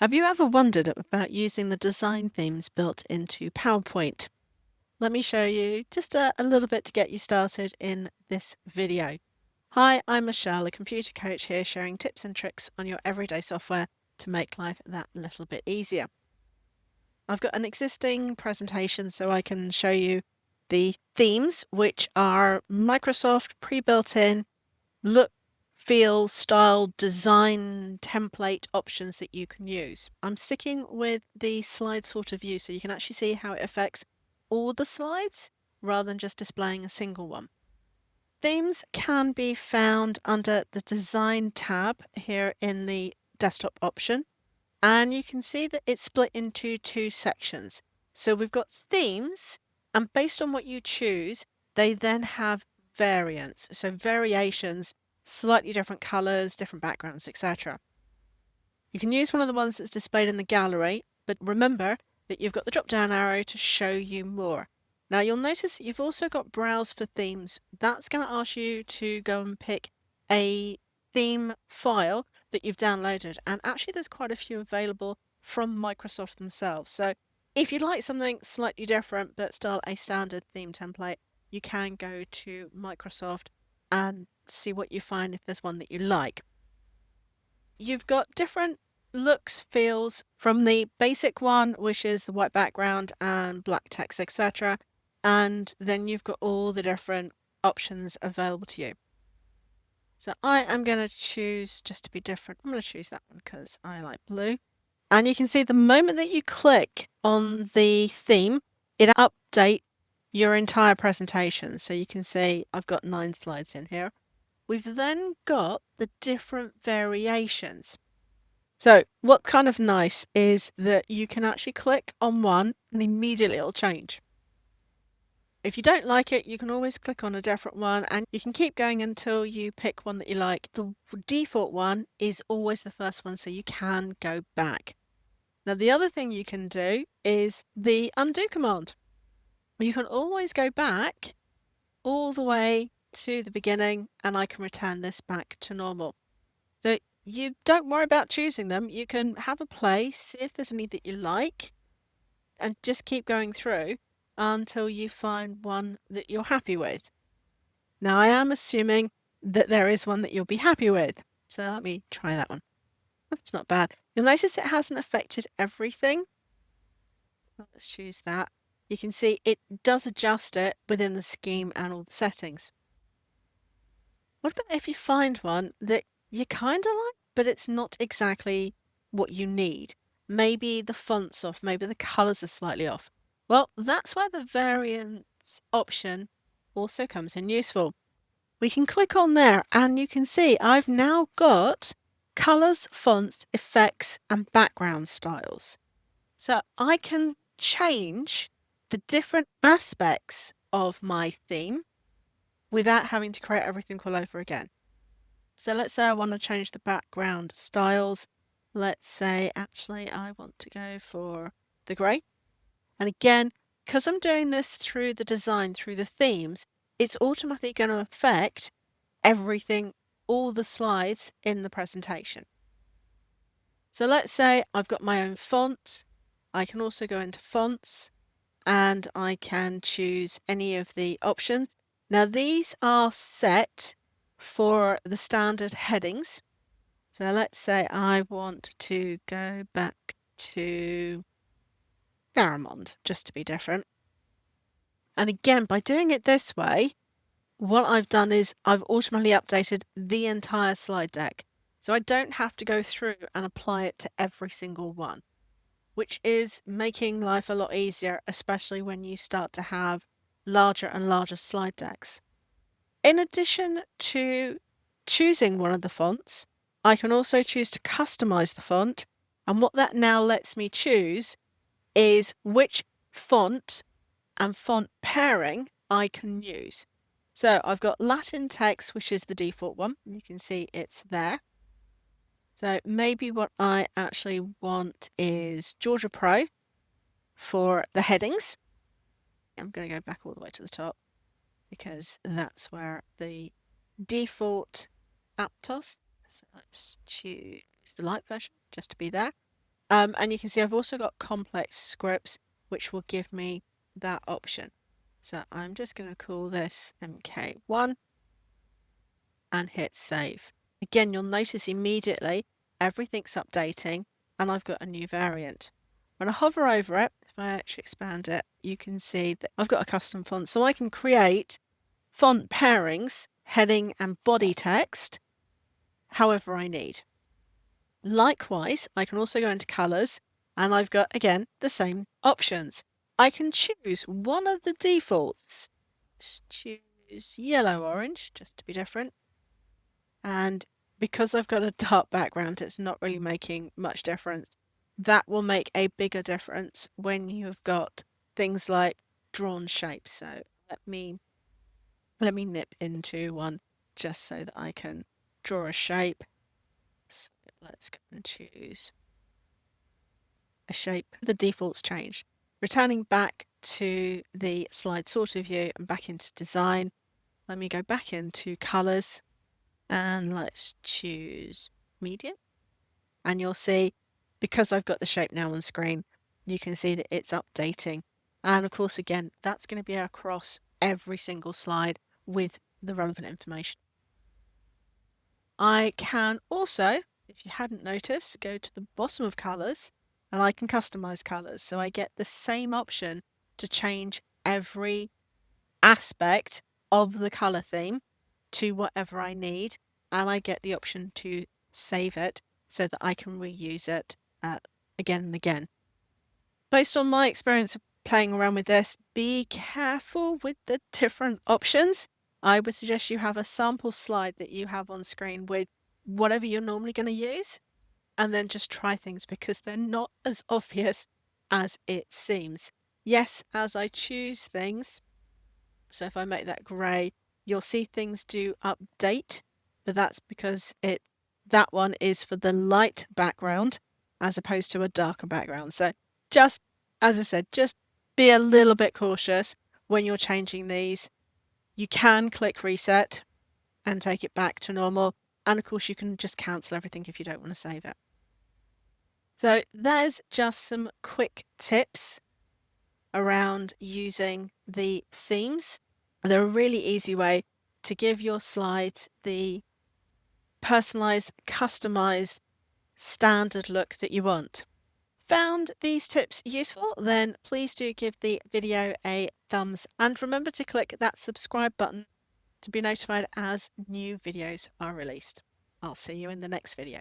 Have you ever wondered about using the design themes built into PowerPoint? Let me show you just a little bit to get you started in this video. Hi, I'm Michelle, a computer coach here sharing tips and tricks on your everyday software to make life that little bit easier. I've got an existing presentation so I can show you the themes, which are Microsoft pre-built in look, feel, style, design, template options that you can use. I'm sticking with the slide sort of view so you can actually see how it affects all the slides rather than just displaying a single one. Themes can be found under the Design tab here in the desktop option, and you can see that it's split into two sections. So we've got themes, and based on what you choose, they then have variants, so variations, slightly different colors, different backgrounds, etc. You can use one of the ones that's displayed in the gallery, but remember that you've got the drop-down arrow to show you more. Now you'll notice that you've also got Browse for Themes. That's going to ask you to go and pick a theme file that you've downloaded, and actually there's quite a few available from Microsoft themselves. So if you'd like something slightly different but still a standard theme template, you can go to Microsoft and see what you find if there's one that you like. You've got different looks, feels from the basic one, which is the white background and black text, etc. And then you've got all the different options available to you. So I am going to choose, just to be different, I'm going to choose that one because I like blue. And you can see the moment that you click on the theme, it updates your entire presentation. So you can see I've got 9 slides in here. We've then got the different variations. So what's kind of nice is that you can actually click on one and immediately it'll change. If you don't like it, you can always click on a different one and you can keep going until you pick one that you like. The default one is always the first one, so you can go back. Now, the other thing you can do is the undo command. You can always go back all the way to the beginning and I can return this back to normal. So you don't worry about choosing them. You can have a play, see if there's any that you like, and just keep going through until you find one that you're happy with. Now, I am assuming that there is one that you'll be happy with. So let me try that one. That's not bad. You'll notice it hasn't affected everything. Let's choose that. You can see it does adjust it within the scheme and all the settings. What about if you find one that you kind of like, but it's not exactly what you need? Maybe the font's off, maybe the colors are slightly off. Well, that's where the variants option also comes in useful. We can click on there and you can see I've now got colors, fonts, effects, and background styles. So I can change the different aspects of my theme without having to create everything all over again. So let's say I want to change the background styles. Let's say actually I want to go for the grey. And again, because I'm doing this through the design, through the themes, it's automatically going to affect everything, all the slides in the presentation. So let's say I've got my own font. I can also go into fonts and I can choose any of the options. Now these are set for the standard headings. So let's say I want to go back to Garamond, just to be different. And again, by doing it this way, what I've done is I've automatically updated the entire slide deck. So I don't have to go through and apply it to every single one, which is making life a lot easier, especially when you start to have larger and larger slide decks. In addition to choosing one of the fonts, I can also choose to customize the font. And what that now lets me choose is which font and font pairing I can use. So I've got Latin text, which is the default one. You can see it's there. So maybe what I actually want is Georgia Pro for the headings. I'm going to go back all the way to the top because that's where the default Aptos. So let's choose the light version just to be there. And you can see I've also got complex scripts, which will give me that option. So I'm just going to call this MK1 and hit save. Again, you'll notice immediately everything's updating and I've got a new variant. When I hover over it, if I actually expand it, you can see that I've got a custom font. So I can create font pairings, heading and body text, however I need. Likewise, I can also go into colors and I've got, again, the same options. I can choose one of the defaults. Just choose yellow orange, just to be different. And because I've got a dark background, it's not really making much difference. That will make a bigger difference when you've got things like drawn shapes. So let me nip into one just so that I can draw a shape. So let's go and choose a shape. The defaults change. Returning back to the slide sorter view and back into design, let me go back into colors and let's choose medium. And you'll see, because I've got the shape now on screen, you can see that it's updating. And of course, again, that's going to be across every single slide with the relevant information. I can also, if you hadn't noticed, go to the bottom of colors and I can customize colors. So I get the same option to change every aspect of the color theme to whatever I need. And I get the option to save it so that I can reuse it again and again. Based on my experience of playing around with this, be careful with the different options. I would suggest you have a sample slide that you have on screen with whatever you're normally going to use, and then just try things because they're not as obvious as it seems. Yes, as I choose things, so if I make that grey, you'll see things do update, but that's because that one is for the light background as opposed to a darker background. So just, as I said, just be a little bit cautious when you're changing these. You can click reset and take it back to normal. And of course, you can just cancel everything if you don't want to save it. So there's just some quick tips around using the themes. They're a really easy way to give your slides the personalized, customized, standard look that you want. Found these tips useful? Then please do give the video a thumbs and remember to click that subscribe button to be notified as new videos are released. I'll see you in the next video.